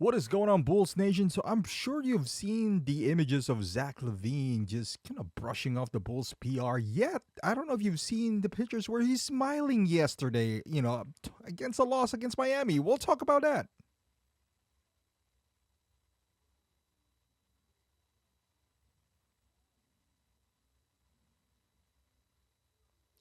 What is going on, Bulls Nation? So I'm sure you've seen the images of Zach LaVine just kind of brushing off the Bulls PR. Yet I don't know if you've seen the pictures where he's smiling yesterday, against a loss against Miami. We'll talk about that.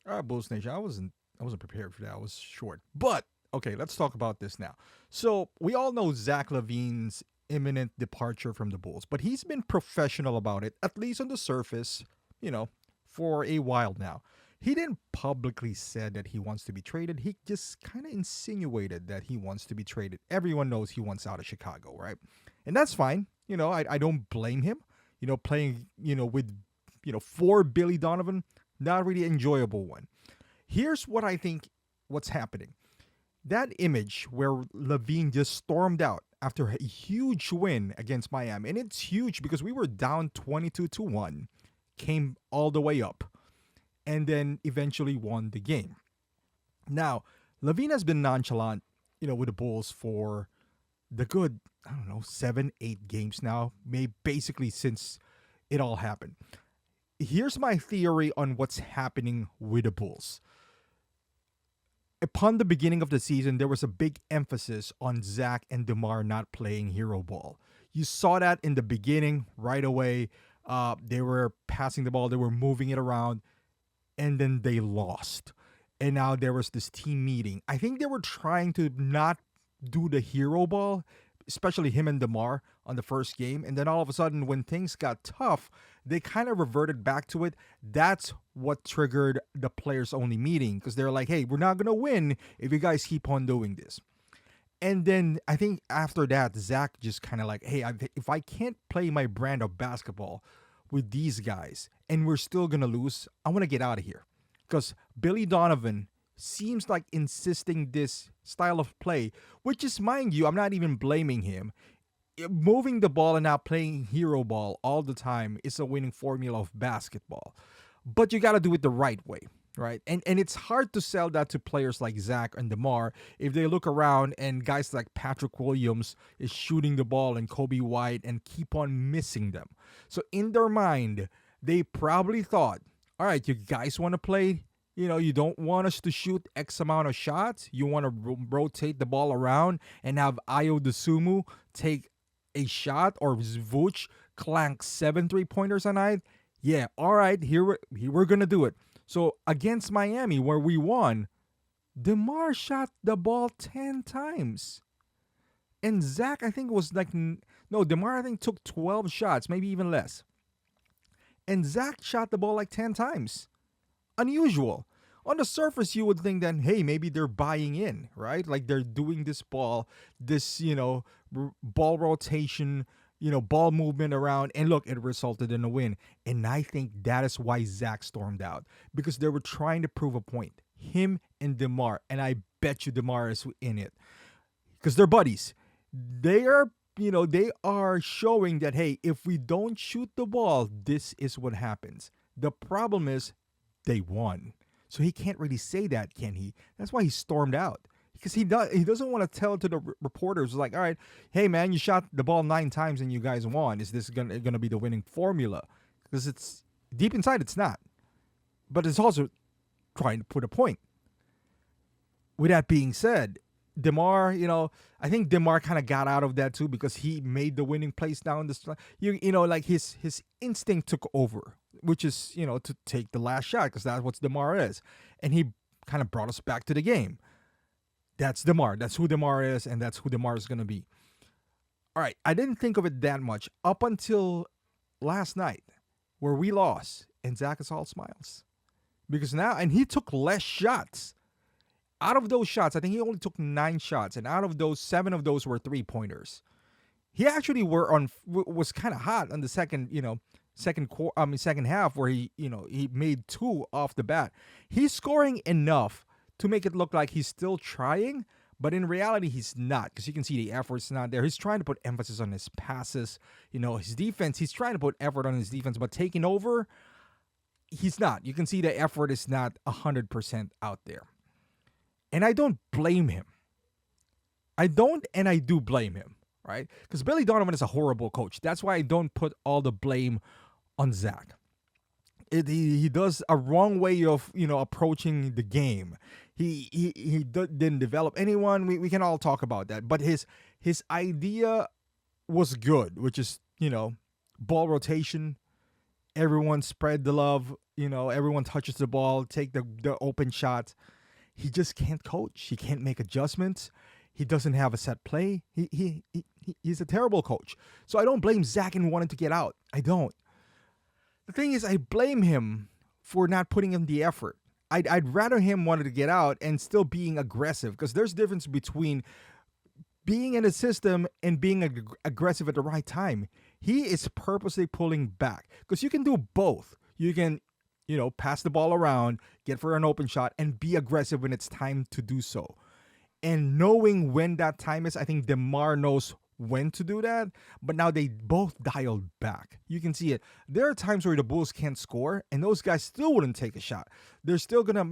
All right, Bulls Nation. I wasn't prepared for that. I was short. But okay, let's talk about this now. So we all know Zach LaVine's imminent departure from the Bulls, but he's been professional about it, at least on the surface, you know, for a while now. He didn't publicly said that he wants to be traded. He just kind of insinuated that he wants to be traded. Everyone knows he wants out of Chicago, right? And that's fine. I don't blame him. Playing, with, for Billy Donovan, not really enjoyable one. Here's what I think what's happening. That image where LaVine just stormed out after a huge win against Miami, and it's huge because we were down 22-1, came all the way up, and then eventually won the game. Now, LaVine has been nonchalant, with the Bulls for the good, I don't know, 7, 8 games now, maybe basically since it all happened. Here's my theory on what's happening with the Bulls. Upon the beginning of the season, there was a big emphasis on Zach and Demar not playing hero ball. You saw that in the beginning right away. They were passing the ball, they were moving it around, and then they lost. And now there was this team meeting. I think they were trying to not do the hero ball, especially him and Demar on the first game. And then all of a sudden, when things got tough, they kind of reverted back to it. That's what triggered the players only meeting, because they're like, hey, we're not going to win if you guys keep on doing this. And then I think after that, Zach just kind of like, hey, if I can't play my brand of basketball with these guys and we're still going to lose, I want to get out of here. Because Billy Donovan seems like insisting this style of play, which is, mind you, I'm not even blaming him. Moving the ball and not playing hero ball all the time is a winning formula of basketball. But you got to do it the right way, right? And it's hard to sell that to players like Zach and DeMar if they look around and guys like Patrick Williams is shooting the ball and Kobe White and keep on missing them. So in their mind, they probably thought, all right, you guys want to play, you don't want us to shoot X amount of shots. You want to rotate the ball around and have Ayo Dosunmu take a shot, or Vooch clank 7 3-pointers a night. Yeah, all right, here we're going to do it. So against Miami, where we won, DeMar shot the ball 10 times. And Zach, I think, was like, no, DeMar, I think, took 12 shots, maybe even less. And Zach shot the ball like 10 times. Unusual. On the surface, you would think that, hey, maybe they're buying in, right? Like they're doing this ball rotation, ball movement around. And look, it resulted in a win. And I think that is why Zach stormed out, because they were trying to prove a point. Him and DeMar. And I bet you DeMar is in it, because they're buddies. They are showing that, hey, if we don't shoot the ball, this is what happens. The problem is they won. So he can't really say that, can he? That's why he stormed out. Because he doesn't want to tell to the reporters, like, all right, hey, man, you shot the ball 9 times and you guys won. Is this gonna be the winning formula? Because it's deep inside, it's not. But it's also trying to put a point. With that being said, DeMar, I think DeMar kind of got out of that too, because he made the winning plays down the like his instinct took over, which is, to take the last shot, because that's what DeMar is. And he kind of brought us back to the game. That's DeMar. That's who DeMar is, and that's who DeMar is going to be. All right, I didn't think of it that much up until last night, where we lost, and Zach is all smiles. Because now, and he took less shots. Out of those shots, I think he only took 9 shots, and out of those, 7 of those were 3-pointers. He actually was kind of hot on the second half, where he made 2 off the bat. He's scoring enough to make it look like he's still trying, but in reality he's not, because you can see the effort's not there. He's trying to put emphasis on his passes, his defense. He's trying to put effort on his defense, but taking over, he's not. You can see the effort is not 100% out there. And I don't blame him. I don't, and I do blame him. right? Because Billy Donovan is a horrible coach. That's why I don't put all the blame on Zach. He does a wrong way of approaching the game. Didn't develop anyone. We can all talk about that. But his idea was good, which is ball rotation. Everyone spread the love. Everyone touches the ball, take the open shot. He just can't coach. He can't make adjustments. He doesn't have a set play. He's a terrible coach. So I don't blame Zach in wanting to get out. I don't. The thing is, I blame him for not putting in the effort. I'd rather him wanted to get out and still being aggressive, because there's a difference between being in a system and being aggressive at the right time. He is purposely pulling back, because you can do both. You can, pass the ball around, get for an open shot, and be aggressive when it's time to do so. And knowing when that time is, I think Demar knows when to do that, but now they both dialed back. You can see it. There are times where the Bulls can't score, and those guys still wouldn't take a shot. They're still gonna,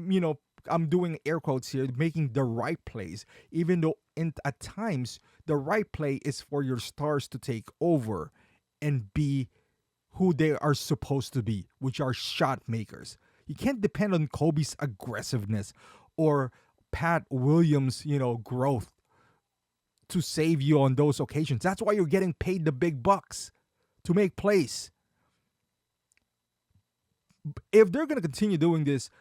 I'm doing air quotes here, making the right plays, even though at times the right play is for your stars to take over and be who they are supposed to be, which are shot makers. You can't depend on Kobe's aggressiveness or Pat Williams, growth to save you on those occasions. That's why you're getting paid the big bucks, to make plays. If they're going to continue doing this,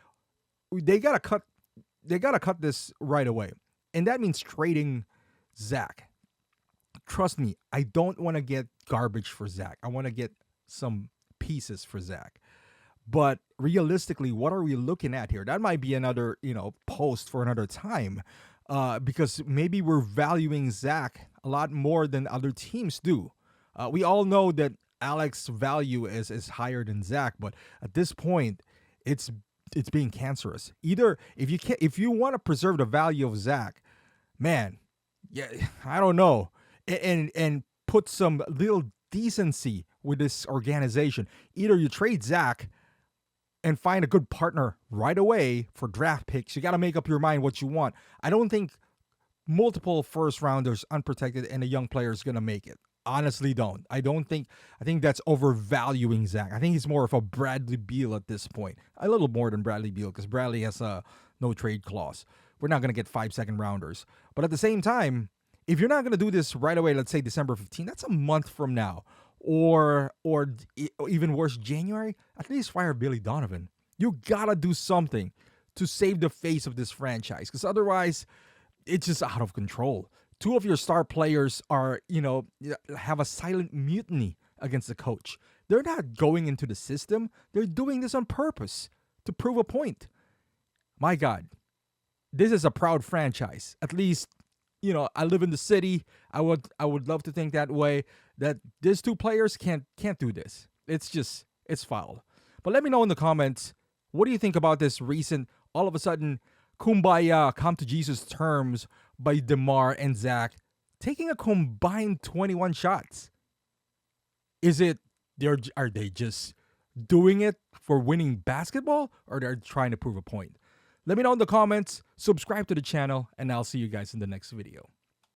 they got to cut this right away. And that means trading Zach. Trust me, I don't want to get garbage for Zach. I want to get some pieces for Zach. But realistically, what are we looking at here? That might be another, post for another time. Because maybe we're valuing Zach a lot more than other teams do. We all know that Alex's value is higher than Zach, but at this point, it's being cancerous. Either if you want to preserve the value of Zach, man, yeah, I don't know, and put some little decency with this organization. Either you trade Zach and find a good partner right away for draft picks. You got to make up your mind what you want. I don't think multiple first rounders unprotected and a young player is going to make it. Honestly, don't. I think that's overvaluing Zach. I think he's more of a Bradley Beal at this point. A little more than Bradley Beal, because Bradley has a no trade clause. We're not going to get 5 second rounders. But at the same time, if you're not going to do this right away, let's say December 15th, that's a month from now. Or even worse, January, at least fire Billy Donovan. You gotta do something to save the face of this franchise, because otherwise it's just out of control. 2 of your star players are, have a silent mutiny against the coach. They're not going into the system. They're doing this on purpose to prove a point. My God, this is a proud franchise. At least, I live in the city. I would love to think that way, that these 2 players can't do this. It's foul. But let me know in the comments, what do you think about this recent, all of a sudden, kumbaya, come to Jesus terms by Demar and Zach taking a combined 21 shots? Are they just doing it for winning basketball, or they're trying to prove a point? Let me know in the comments, subscribe to the channel, and I'll see you guys in the next video.